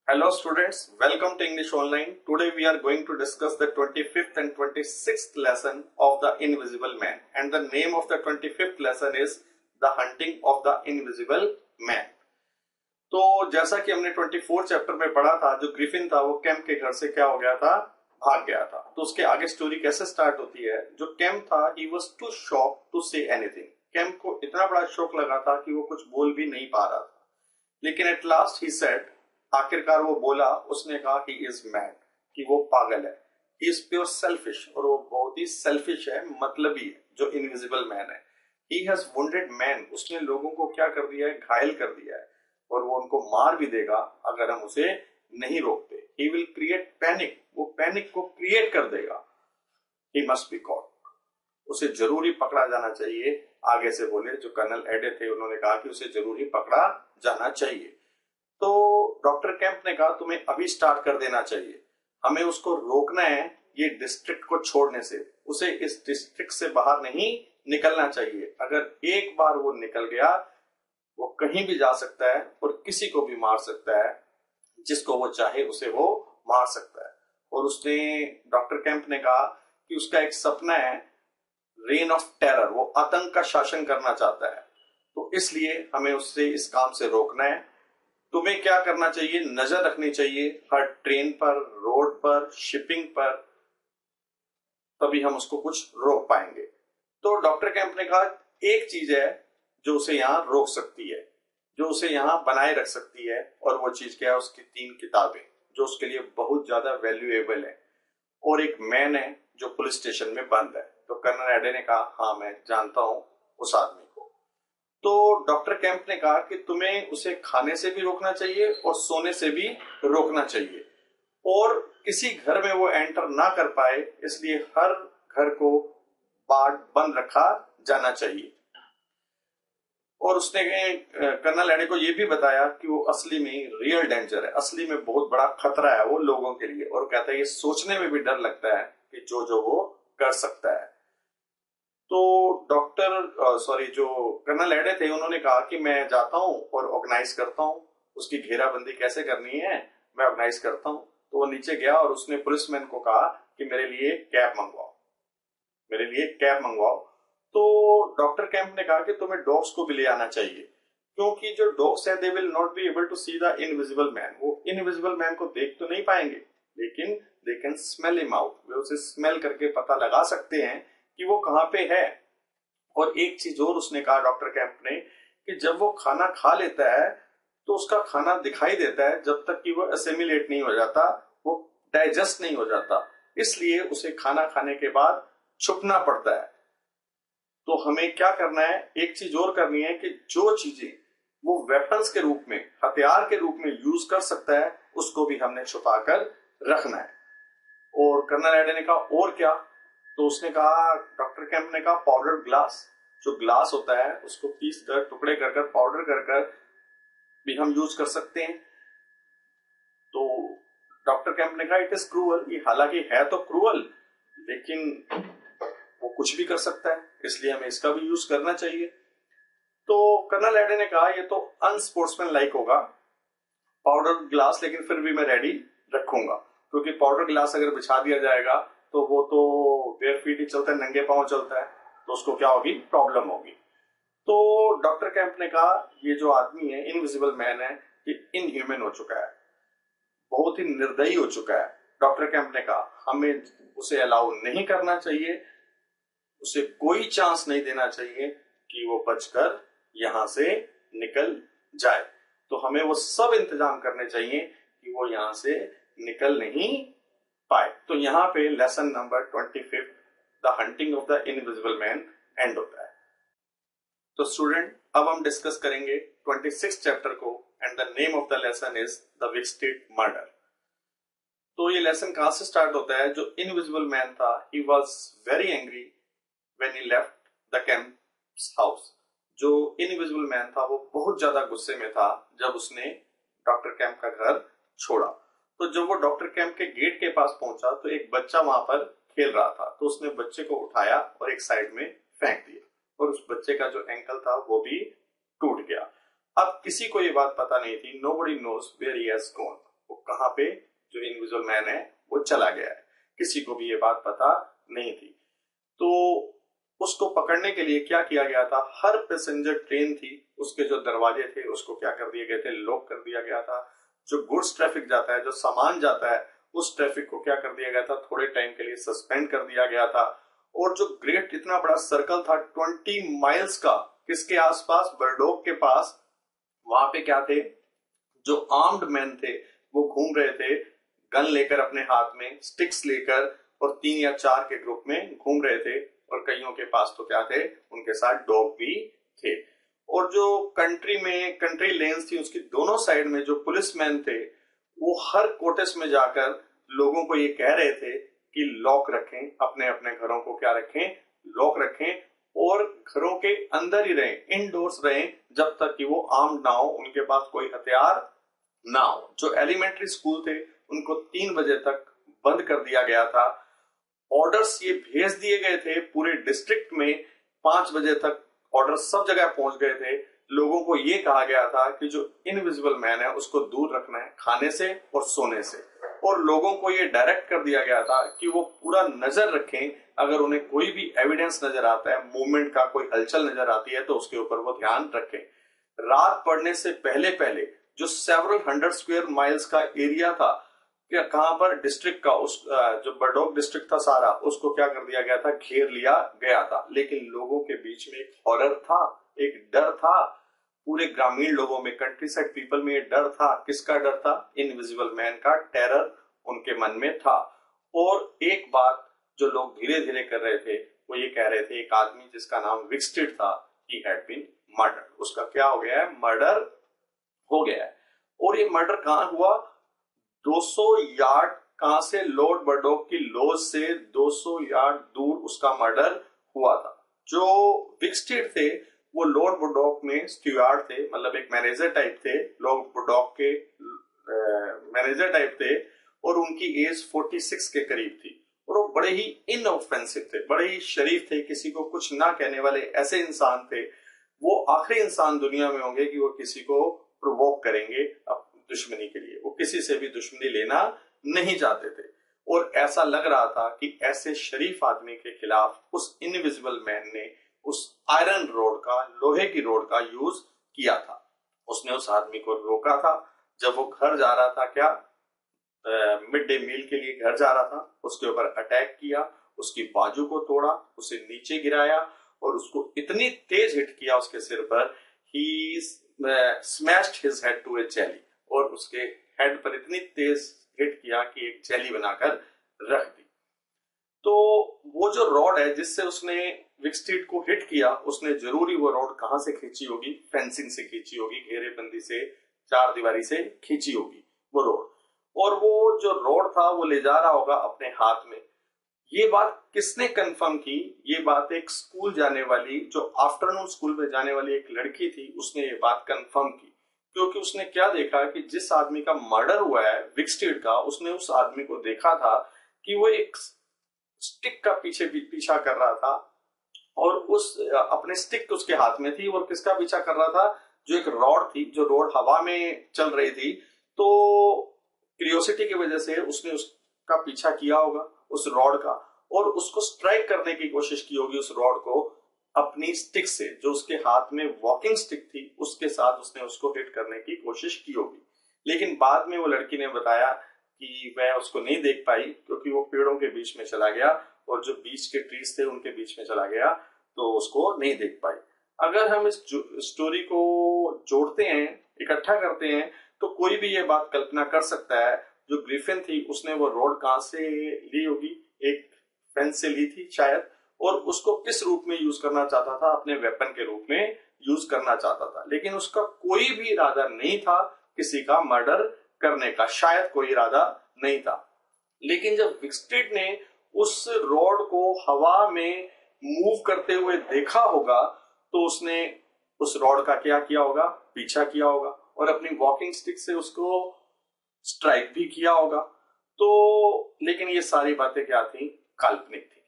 Hello students, welcome to English Online. Today we are going to discuss the 25th and 26th lesson of the Invisible Man, and the name of the 25th lesson is The Hunting of the Invisible Man. तो जैसा कि हमने 24 chapter में पढ़ा था, जो Griffin था वो कैम्प के घर से क्या हो गया था, भाग गया था। तो उसके आगे स्टोरी कैसे स्टार्ट होती है, जो कैम्प था he was too shock to say anything. Camp को इतना बड़ा शौक लगा था कि वो कुछ बोल भी नहीं पा रहा था, लेकिन एट लास्ट ही सेड, आखिरकार वो बोला, उसने कहा ही इज मैड, कि वो पागल है। ही इज प्योर सेल्फिश, और वो बहुत ही सेल्फिश है, मतलबी है, जो इनविजिबल मैन है। ही हैज वुंडेड मैन, उसने लोगों को क्या कर दिया है, घायल कर दिया है, और वो उनको मार भी देगा अगर हम उसे नहीं रोकते। ही विल क्रिएट पैनिक, वो पैनिक को क्रिएट कर देगा। ही मस्ट बी कॉट, उसे जरूर ही पकड़ा जाना चाहिए। आगे से बोले, जो कर्नल एडे थे उन्होंने कहा कि उसे जरूर ही पकड़ा जाना चाहिए। तो डॉक्टर कैंप ने कहा तुम्हें अभी स्टार्ट कर देना चाहिए, हमें उसको रोकना है ये डिस्ट्रिक्ट को छोड़ने से, उसे इस डिस्ट्रिक्ट से बाहर नहीं निकलना चाहिए। अगर एक बार वो निकल गया, वो कहीं भी जा सकता है और किसी को भी मार सकता है, जिसको वो चाहे उसे वो मार सकता है। और उसने, डॉक्टर कैंप ने कहा कि उसका एक सपना है, रेन ऑफ टेरर, वो आतंक का शासन करना चाहता है। तो इसलिए हमें उससे इस काम से रोकना है। तुम्हें क्या करना चाहिए, नजर रखनी चाहिए हर ट्रेन पर, रोड पर, शिपिंग पर, तभी हम उसको कुछ रोक पाएंगे। तो डॉक्टर कैंप ने कहा एक चीज है जो उसे यहाँ रोक सकती है, जो उसे यहाँ बनाए रख सकती है, और वो चीज क्या है, उसकी 3 किताबें जो उसके लिए बहुत ज्यादा वैल्यूएबल है, और एक मैन है जो पुलिस स्टेशन में बंद है। तो कर्नल एडे ने कहा हाँ मैं जानता हूं उस आदमी को। तो डॉक्टर कैंप ने कहा कि तुम्हें उसे खाने से भी रोकना चाहिए और सोने से भी रोकना चाहिए, और किसी घर में वो एंटर ना कर पाए, इसलिए हर घर को बंद रखा जाना चाहिए। और उसने कर्नल एडे को ये भी बताया कि वो असली में रियल डेंजर है, असली में बहुत बड़ा खतरा है वो लोगों के लिए, और कहता है ये सोचने में भी डर लगता है कि जो वो कर सकता है। तो जो कर्नल एडे थे उन्होंने कहा कि मैं जाता हूं और ऑर्गेनाइज करता हूं, उसकी घेराबंदी कैसे करनी है मैं ऑर्गेनाइज करता हूं। तो वो नीचे गया और उसने पुलिसमैन को कहा कि मेरे लिए कैब मंगवाओ, मेरे लिए कैब मंगवाओ। तो डॉक्टर कैंप ने कहा कि तुम्हें डॉग्स को भी ले आना चाहिए, क्योंकि जो डॉग्स है they will not be able to see the invisible man, वो इनविजिबल मैन को देख तो नहीं पाएंगे, लेकिन they can smell him out, वे उसे स्मेल करके पता लगा सकते हैं कि वो कहाँ पे है। और एक चीज और उसने कहा डॉक्टर कैंप ने, कि जब वो खाना खा लेता है तो उसका खाना दिखाई देता है, जब तक कि वो असेमिलेट नहीं हो जाता, वो डाइजेस्ट नहीं हो जाता, इसलिए उसे खाना खाने के बाद छुपना पड़ता है। तो हमें क्या करना है, एक चीज और करनी है कि जो चीजें वो वेपन्स के रूप में, हथियार के रूप में यूज कर सकता है, उसको भी हमने छुपा कर रखना है। और कर्नल एडे ने कहा और क्या, तो उसने कहा, डॉक्टर कैंप ने कहा पाउडर ग्लास, जो ग्लास होता है उसको पीस कर, टुकड़े कर कर, पाउडर कर कर भी हम यूज कर सकते हैं। तो डॉक्टर कैंप ने कहा इट इज क्रूअल, ये हालांकि है तो क्रूअल, लेकिन वो कुछ भी कर सकता है, इसलिए हमें इसका भी यूज करना चाहिए। तो कर्नल एडे ने कहा ये तो अनस्पोर्ट्समैन लाइक होगा पाउडर ग्लास, लेकिन फिर भी मैं रेडी रखूंगा, क्योंकि पाउडर ग्लास अगर बिछा दिया जाएगा तो वो तो बेयर फीट ही चलता है, नंगे पांव चलता है, तो उसको क्या होगी, प्रॉब्लम होगी। तो डॉक्टर कैंप ने कहा ये जो आदमी है, इनविजिबल मैन है, ये इनह्यूमन हो चुका है, बहुत ही निर्दयी हो चुका है। डॉक्टर कैंप ने कहा हमें उसे अलाउ नहीं करना चाहिए, उसे कोई चांस नहीं देना चाहिए कि वो बचकर यहां से निकल जाए। तो हमें वो सब इंतजाम करने चाहिए कि वो यहां से निकल नहीं पाए। तो यहाँ पे lesson number 25 the hunting of the invisible man and होता है। तो स्टूडेंट अब हम डिस्कस करेंगे 26 चैप्टर को, and the name of the lesson is the Wicksteed murder. तो ये लेसन कहां से स्टार्ट होता है, जो इनविजिबल मैन था, he was very angry when he left the camps house. जो इनविजिबल मैन था वो बहुत ज्यादा गुस्से में था जब उसने डॉक्टर कैंप का घर छोड़ा। तो जब वो डॉक्टर कैंप के गेट के पास पहुंचा तो एक बच्चा वहां पर खेल रहा था, तो उसने बच्चे को उठाया और एक साइड में फेंक दिया, और उस बच्चे का जो एंकल था वो भी टूट गया। अब किसी को ये बात पता नहीं थी, nobody knows where he has gone, वो कहाँ पे जो इनविजिबल मैन है वो चला गया है, किसी को भी ये बात पता नहीं थी। तो उसको पकड़ने के लिए क्या किया गया था, हर पैसेंजर ट्रेन थी उसके जो दरवाजे थे उसको क्या कर दिए गए थे, लॉक कर दिया गया था। जो गुड्स ट्रैफिक जाता है, जो सामान जाता है, उस ट्रैफिक को क्या कर दिया गया था, थोड़े टाइम के लिए सस्पेंड कर दिया गया था। और जो ग्रेट इतना बड़ा सर्कल था 20 माइल्स का, किसके आसपास, बर्डोग के पास, वहां पे क्या थे, जो आर्म्ड मैन थे वो घूम रहे थे गन लेकर अपने हाथ में, स्टिक्स लेकर, और 3 या 4 के ग्रुप में घूम रहे थे। और कईयों के पास तो क्या थे, उनके साथ डॉग भी थे। और जो कंट्री लेन्स थी उसकी दोनों साइड में जो पुलिसमैन थे वो हर कोटेस में जाकर लोगों को ये कह रहे थे कि लॉक रखें, अपने अपने घरों को क्या रखें, लॉक रखें, और घरों के अंदर ही रहें, इनडोर्स रहें, जब तक कि वो आर्म्ड ना हो, उनके पास कोई हथियार ना हो। जो एलिमेंट्री स्कूल थे उनको 3 बजे तक बंद कर दिया गया था। ऑर्डर्स ये भेज दिए गए थे पूरे डिस्ट्रिक्ट में, 5 बजे तक ऑर्डर सब जगह पहुंच गए थे। लोगों को ये कहा गया था कि जो इनविजिबल मैन है उसको दूर रखना है खाने से और सोने से। और लोगों को ये डायरेक्ट कर दिया गया था कि वो पूरा नजर रखें, अगर उन्हें कोई भी एविडेंस नजर आता है, मूवमेंट का कोई हलचल नजर आती है, तो उसके ऊपर वो ध्यान रखें। रात पड़ने से पहले पहले जो सेवरल 100 स्क्वायर माइल्स का एरिया था, क्या कहां पर, डिस्ट्रिक्ट का, उस जो बर्डोग डिस्ट्रिक्ट था सारा, उसको क्या कर दिया गया था, घेर लिया गया था। लेकिन लोगों के बीच में एक हॉरर था, एक डर था, पूरे ग्रामीण लोगों में, कंट्री साइड पीपल में ये डर था। किसका डर था, इनविजिबल मैन का टेरर उनके मन में था। और एक बात जो लोग धीरे धीरे कर रहे थे वो ये कह रहे थे, एक आदमी जिसका नाम विक्सटेड था, ही हैड बीन मर्डर, उसका क्या हो गया है, मर्डर हो गया है। और ये मर्डर कहां हुआ, 200 यार्ड, कहां से, लॉर्ड बर्डोग की लॉज से 200 यार्ड दूर उसका मर्डर हुआ था। जो विक्सटेड थे वो लॉर्ड बर्डोग में स्टुअर्ड थे, मतलब एक मैनेजर टाइप थे, लॉर्ड बर्डोग के मैनेजर टाइप थे, और उनकी एज 46 के करीब थी। और वो बड़े ही इनऑफेंसिव थे, बड़े ही शरीफ थे, किसी को कुछ ना कहने वाले ऐसे इंसान थे। वो आखिरी इंसान दुनिया में होंगे कि वो किसी को प्रोवोक करेंगे दुश्मनी के लिए, वो किसी से भी दुश्मनी लेना नहीं चाहते थे। और ऐसा लग रहा था कि ऐसे शरीफ आदमी के खिलाफ उस इनविजिबल मैन ने उस आयरन रोड का, लोहे की रोड का यूज किया था। उसने उस आदमी को रोका था जब वो घर जा रहा था, क्या मिड डे मील के लिए घर जा रहा था, उसके ऊपर अटैक किया, उसकी बाजू को तोड़ा, उसे नीचे गिराया, और उसको इतनी तेज हिट किया उसके सिर पर, he smashed his head to a jelly, और उसके हेड पर इतनी तेज हिट किया कि एक जेली बनाकर रख दी। तो वो जो रॉड है जिससे उसने विक्सटेड को हिट किया, उसने जरूरी वो रॉड कहां से खींची होगी, फेंसिंग से खींची होगी, घेरेबंदी से, चार दीवारी से खींची होगी वो रॉड। और वो जो रॉड था वो ले जा रहा होगा अपने हाथ में। ये बात किसने कंफर्म की, ये बात एक स्कूल जाने वाली, जो आफ्टरनून स्कूल में जाने वाली एक लड़की थी, उसने ये बात कंफर्म की। क्योंकि उसने क्या देखा कि जिस आदमी का मर्डर हुआ है विक्सटेड का, उसने उस आदमी को देखा था कि वो एक स्टिक का पीछा कर रहा था, और उस अपने स्टिक उसके हाथ में थी, और किसका पीछा कर रहा था, जो एक रॉड थी, जो रॉड हवा में चल रही थी। तो क्यूरियोसिटी की वजह से उसने उसका पीछा किया होगा उस रॉड का, और उसको स्ट्राइक करने की कोशिश की होगी उस रॉड को अपनी स्टिक से, जो उसके हाथ में वॉकिंग स्टिक थी उसके साथ उसने उसको हिट करने की कोशिश की होगी। लेकिन बाद में वो लड़की ने बताया कि वह उसको नहीं देख पाई, क्योंकि वो पेड़ों के बीच में चला गया, और जो बीच के ट्रीज थे उनके बीच में चला गया, तो उसको नहीं देख पाई। अगर हम इस स्टोरी को जोड़ते हैं, इकट्ठा करते हैं, तो कोई भी ये बात कल्पना कर सकता है, जो ग्रिफिन थी उसने वो रॉड कहां से ली होगी, एक फेंस से ली थी शायद, और उसको किस रूप में यूज करना चाहता था, अपने वेपन के रूप में यूज करना चाहता था। लेकिन उसका कोई भी इरादा नहीं था किसी का मर्डर करने का, शायद कोई इरादा नहीं था। लेकिन जब विक्सटेड ने उस रॉड को हवा में मूव करते हुए देखा होगा, तो उसने उस रॉड का क्या किया होगा, पीछा किया होगा, और अपनी वॉकिंग स्टिक से उसको स्ट्राइक भी किया होगा। तो लेकिन ये सारी बातें क्या थी, काल्पनिक थी,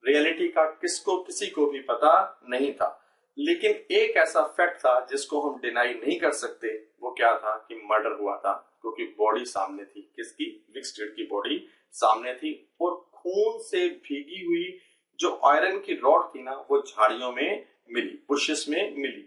रियलिटी का किसी को भी पता नहीं था। लेकिन एक ऐसा फैक्ट था जिसको हम डिनाई नहीं कर सकते, वो क्या था कि मर्डर हुआ था, क्योंकि बॉडी सामने थी, किसकी, विक्सटेड की बॉडी सामने थी और खून से भीगी हुई जो आयरन की रॉड थी ना वो झाड़ियों में मिली, बुशेस में मिली।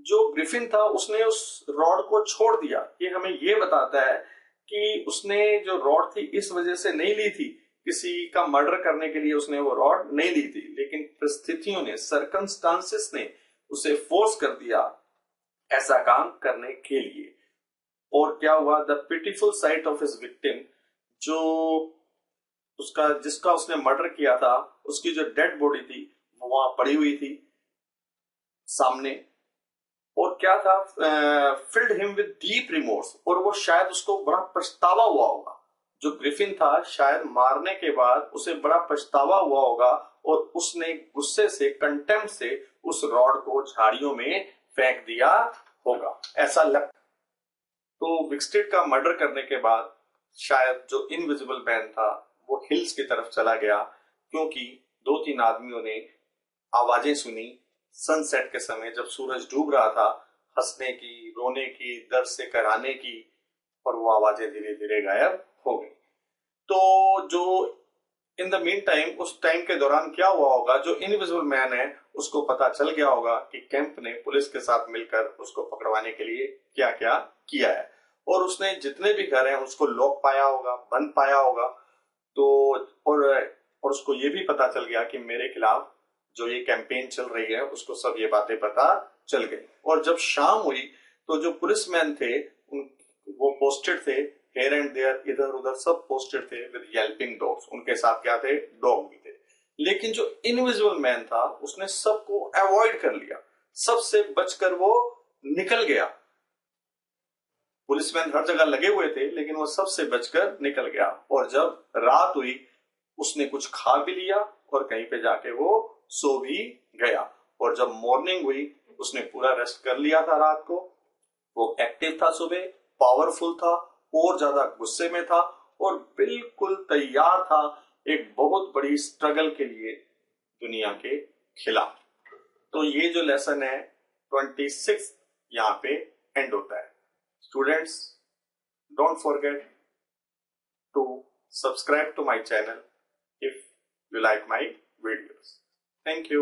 जो ग्रिफिन था उसने उस रॉड को छोड़ दिया। ये हमें ये बताता है कि उसने जो रॉड थी इस वजह से नहीं ली थी, किसी का मर्डर करने के लिए उसने वो रॉड नहीं ली थी, लेकिन परिस्थितियों ने, सर्कमस्टांसेस ने उसे फोर्स कर दिया ऐसा काम करने के लिए। और क्या हुआ, the pitiful site of his victim, जो उसका जिसका उसने मर्डर किया था उसकी जो डेड बॉडी थी वो वहां पड़ी हुई थी सामने। और क्या था, field him with deep remorse, और वो शायद उसको बड़ा पछतावा हुआ होगा। जो ग्रिफिन था शायद मारने के बाद उसे बड़ा पछतावा हुआ होगा और उसने गुस्से से, कंटेम्प्ट से उस रॉड को झाड़ियों में फेंक दिया होगा, ऐसा लग। तो विक्सटेड का मर्डर करने के बाद शायद जो इनविजिबल मैन था वो हिल्स की तरफ चला गया, क्योंकि 2-3 आदमियों ने आवाजें सुनी सनसेट के समय जब सूरज डूब रहा था, हंसने की, रोने की, दर्द से कराने की, और वो आवाजें धीरे धीरे गायब हो गई। तो जो इन द मीन टाइम, उस टाइम के दौरान क्या हुआ होगा, जो इनविजिबल मैन है उसको पता चल गया होगा कि कैंप ने पुलिस के साथ मिलकर उसको पकड़वाने के लिए क्या क्या किया है, और उसने जितने भी घर हैं उसको लॉक पाया होगा, बंद पाया होगा। तो और उसको ये भी पता चल गया कि मेरे खिलाफ जो ये कैंपेन चल रही है उसको सब ये बातें पता चल गई। और जब शाम हुई तो जो पुलिसमैन थे वो पोस्टेड थे हेयर एंड देयर, इधर उधर सब पोस्टेड थे विद येल्पिंग डॉग्स, उनके साथ क्या थे, डॉग भी थे। लेकिन जो इनविजिबल मैन था उसने सबको अवॉइड कर लिया, सबसे बचकर वो निकल गया। पुलिसमैन हर जगह लगे हुए थे लेकिन वो सबसे बचकर निकल गया। और जब रात हुई उसने कुछ खा भी लिया और कहीं पे जाके वो सो भी गया। और जब मॉर्निंग हुई उसने पूरा रेस्ट कर लिया था रात को, वो एक्टिव था, सुबह पावरफुल था, और ज्यादा गुस्से में था और बिल्कुल तैयार था एक बहुत बड़ी स्ट्रगल के लिए दुनिया के खिलाफ। तो ये जो लेसन है 26 यहाँ पे एंड होता है। Students, don't forget to subscribe to my channel if you like my videos. Thank you.